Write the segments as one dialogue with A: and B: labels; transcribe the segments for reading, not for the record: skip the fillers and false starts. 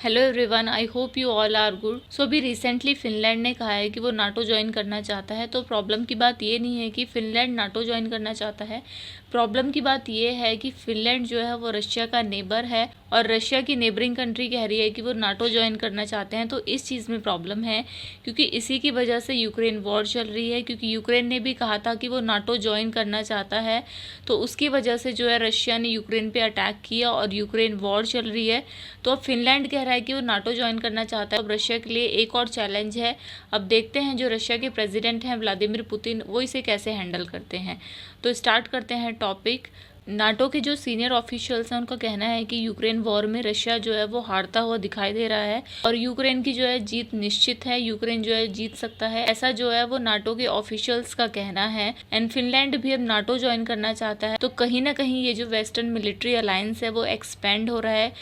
A: Hello everyone, I hope you all are good. So अभी recently Finland ने कहा है कि वो नाटो ज्वाइन करना चाहता है। तो प्रॉब्लम की बात ये नहीं है कि फिनलैंड नाटो ज्वाइन करना चाहता है। प्रॉब्लम की बात ये है कि फिनलैंड जो है वो रशिया का नेबर है और रशिया की नेबरिंग कंट्री कह रही है कि वो नाटो ज्वाइन करना चाहते हैं। तो इस चीज़ में प्रॉब्लम है क्योंकि इसी की वजह से यूक्रेन वॉर चल रही है, क्योंकि यूक्रेन ने भी कहा था कि वो नाटो ज्वाइन करना चाहता है। तो उसकी वजह से जो है रशिया ने यूक्रेन पे अटैक किया और यूक्रेन वॉर चल रही है। तो अब फिनलैंड कह रहा है कि वो नाटो ज्वाइन करना चाहता है। अब रशिया के लिए एक और चैलेंज है। अब देखते हैं जो रशिया के प्रेसिडेंट हैं व्लादिमीर पुतिन, वो इसे कैसे हैंडल करते हैं। तो स्टार्ट करते हैं टॉपिक। नाटो के जो सीनियर ऑफिशियल्स हैं उनका कहना है कि यूक्रेन वॉर में रशिया जो है वो हारता हुआ दिखाई दे रहा है और यूक्रेन की जो है जीत निश्चित है। यूक्रेन जो है जीत सकता है, ऐसा जो है वो नाटो के ऑफिशियल्स का कहना है। एंड फिनलैंड भी अब नाटो ज्वाइन करना चाहता है। तो कहीं ना कहीं ये जो वेस्टर्न मिलिट्री अलायंस है वो एक्सपेंड हो रहा है,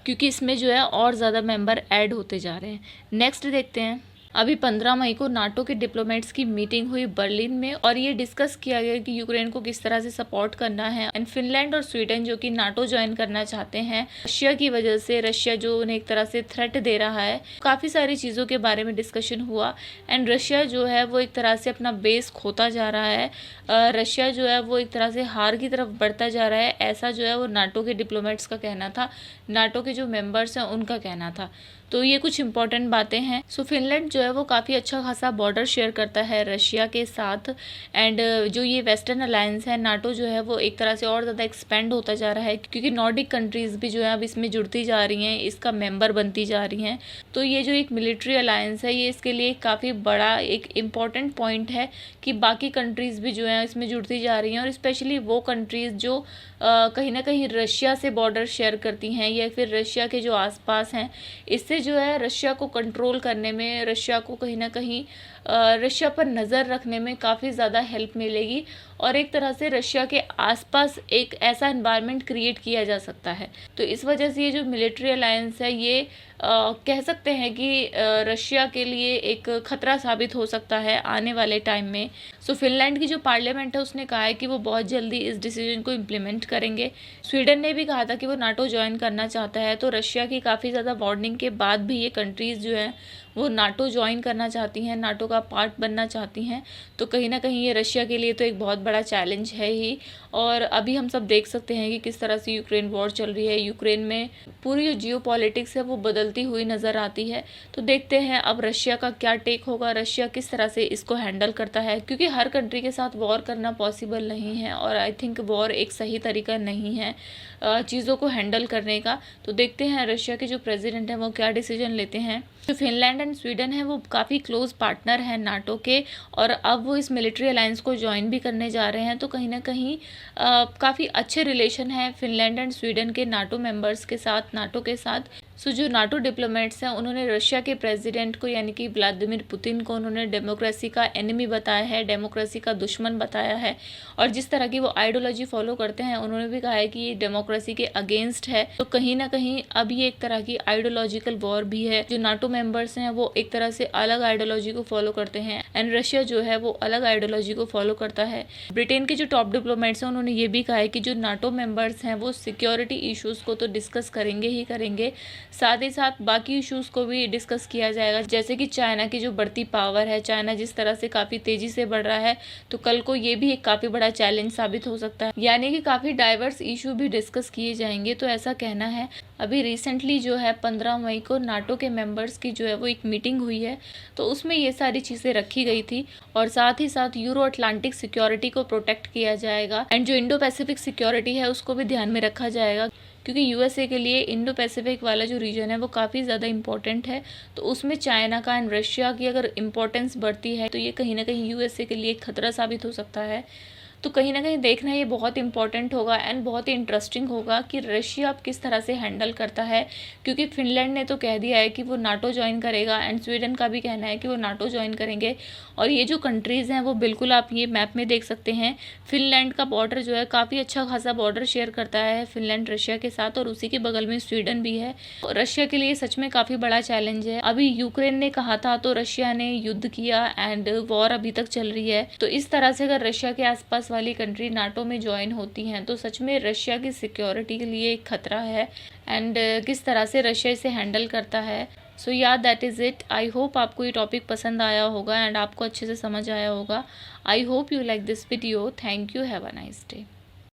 A: क्योंकि इसमें जो है और ज़्यादा मेंबर ऐड होते जा रहे हैं। नेक्स्ट देखते हैं। अभी 15 मई को नाटो के डिप्लोमेट्स की मीटिंग हुई बर्लिन में और ये डिस्कस किया गया कि यूक्रेन को किस तरह से सपोर्ट करना है। एंड फिनलैंड और स्वीडन जो कि नाटो ज्वाइन करना चाहते हैं रशिया की वजह से, रशिया जो उन्हें एक तरह से थ्रेट दे रहा है, काफ़ी सारी चीज़ों के बारे में डिस्कशन हुआ। एंड रशिया जो है वो एक तरह से अपना बेस खोता जा रहा है। रशिया जो है वो एक तरह से हार की तरफ बढ़ता जा रहा है, ऐसा जो है वो नाटो के डिप्लोमेट्स का कहना था, नाटो के जो मेंबर्स हैं उनका कहना था। तो ये कुछ इंपॉर्टेंट बातें हैं। सो फिनलैंड जो है वो काफ़ी अच्छा खासा बॉर्डर शेयर करता है रशिया के साथ। एंड जो ये वेस्टर्न अलायंस है नाटो जो है वो एक तरह से और ज़्यादा एक्सपेंड होता जा रहा है, क्योंकि नॉर्डिक कंट्रीज़ भी जो है अब इसमें जुड़ती जा रही हैं, इसका मेंबर बनती जा रही हैं। तो ये जो एक मिलिट्री अलायंस है ये इसके लिए काफ़ी बड़ा एक इम्पॉर्टेंट पॉइंट है कि बाकी कंट्रीज़ भी जो है इसमें जुड़ती जा रही हैं, और स्पेशली वो कंट्रीज़ जो कहीं ना कहीं रशिया से बॉर्डर शेयर करती हैं या फिर रशिया के जो आसपास हैं। इससे जो है रशिया को कंट्रोल करने में, रशिया को कहीं ना कहीं रशिया पर नज़र रखने में काफ़ी ज़्यादा हेल्प मिलेगी और एक तरह से रशिया के आसपास एक ऐसा एनवायरनमेंट क्रिएट किया जा सकता है। तो इस वजह से ये जो मिलिट्री अलायंस है ये कह सकते हैं कि रशिया के लिए एक खतरा साबित हो सकता है आने वाले टाइम में। सो फिनलैंड की जो पार्लियामेंट है उसने कहा है कि वो बहुत जल्दी इस डिसीजन को इम्प्लीमेंट करेंगे। स्वीडन ने भी कहा था कि वो नाटो ज्वाइन करना चाहता है। तो रशिया की काफ़ी ज़्यादा वार्निंग के बाद भी ये कंट्रीज़ जो हैं वो नाटो ज्वाइन करना चाहती हैं, नाटो का पार्ट बनना चाहती हैं। तो कहीं ना कहीं ये रशिया के लिए तो एक बहुत बड़ा चैलेंज है ही। और अभी हम सब देख सकते हैं कि किस तरह से यूक्रेन वॉर चल रही है। यूक्रेन में पूरी जो जियो पॉलिटिक्स है वो बदलती हुई नज़र आती है। तो देखते हैं अब रशिया का क्या टेक होगा, रशिया किस तरह से इसको हैंडल करता है, क्योंकि हर कंट्री के साथ वॉर करना पॉसिबल नहीं है और आई थिंक वॉर एक सही तरीका नहीं है चीज़ों को हैंडल करने का। तो देखते हैं रशिया के जो प्रेसिडेंट हैं वो क्या डिसीजन लेते हैं। जो फिनलैंड एंड स्वीडन है वो काफ़ी क्लोज पार्टनर हैं नाटो के और अब वो इस मिलिट्री अलायंस को ज्वाइन भी करने जा रहे हैं। तो कहीं ना कहीं काफ़ी अच्छे रिलेशन है फिनलैंड एंड स्वीडन के नाटो मेंबर्स के साथ, नाटो के साथ। सो जो नाटो डिप्लोमेट्स हैं उन्होंने रशिया के प्रेसिडेंट को यानी कि व्लादिमीर पुतिन को उन्होंने डेमोक्रेसी का एनिमी बताया है, डेमोक्रेसी का दुश्मन बताया है। और जिस तरह की वो आइडियोलॉजी फॉलो करते हैं उन्होंने भी कहा है कि ये डेमोक्रेसी के अगेंस्ट है। तो कहीं ना कहीं अब ये एक तरह की आइडियोलॉजिकल वॉर भी है। जो नाटो मेंबर्स हैं वो एक तरह से अलग आइडियोलॉजी को फॉलो करते हैं एंड रशिया जो है वो अलग आइडियोलॉजी को फॉलो करता है। ब्रिटेन के जो टॉप डिप्लोमेट्स हैं उन्होंने ये भी कहा है कि जो नाटो मेंबर्स हैं वो सिक्योरिटी इश्यूज़ को तो डिस्कस करेंगे ही करेंगे, साथ ही साथ बाकी इश्यूज़ को भी डिस्कस किया जाएगा। जैसे कि चाइना की जो बढ़ती पावर है, चाइना जिस तरह से काफ़ी तेज़ी से बढ़ रहा है, तो कल को ये भी एक काफ़ी बड़ा चैलेंज साबित हो सकता है। यानी कि काफ़ी डाइवर्स इशू भी डिस्कस किए जाएंगे, तो ऐसा कहना है। अभी रिसेंटली जो है 15 मई को नाटो के मेंबर्स की जो है वो एक मीटिंग हुई है, तो उसमें ये सारी चीज़ें रखी गई थी और साथ ही साथ यूरो अटलांटिक सिक्योरिटी को प्रोटेक्ट किया जाएगा एंड जो इंडो पैसिफिक सिक्योरिटी है उसको भी ध्यान में रखा जाएगा, क्योंकि यूएसए के लिए इंडो पैसिफिक वाला जो रीजन है वो काफ़ी ज़्यादा इंपॉर्टेंट है। तो उसमें चाइना का एंड रशिया की अगर इम्पोर्टेंस बढ़ती है तो ये कहीं ना कहीं यूएसए के लिए एक खतरा साबित हो सकता है। तो कहीं ना कहीं देखना ये बहुत इंपॉर्टेंट होगा एंड बहुत ही इंटरेस्टिंग होगा कि रशिया अब किस तरह से हैंडल करता है, क्योंकि फिनलैंड ने तो कह दिया है कि वो नाटो ज्वाइन करेगा एंड स्वीडन का भी कहना है कि वो नाटो ज्वाइन करेंगे। और ये जो कंट्रीज़ हैं वो बिल्कुल आप ये मैप में देख सकते हैं, फिनलैंड का बॉर्डर जो है काफ़ी अच्छा खासा बॉर्डर शेयर करता है फिनलैंड रशिया के साथ और उसी के बगल में स्वीडन भी है। रशिया के लिए सच में काफ़ी बड़ा चैलेंज है। अभी यूक्रेन ने कहा था तो रशिया ने युद्ध किया एंड वॉर अभी तक चल रही है। तो इस तरह से अगर रशिया के आसपास वाली कंट्री नाटो में ज्वाइन होती हैं तो सच में रशिया की सिक्योरिटी के लिए एक खतरा है एंड किस तरह से रशिया इसे हैंडल करता है। सो या that is it. I hope आपको ये टॉपिक पसंद आया होगा एंड आपको अच्छे से समझ आया होगा। आई hope you like this video. Thank you. Have a nice day.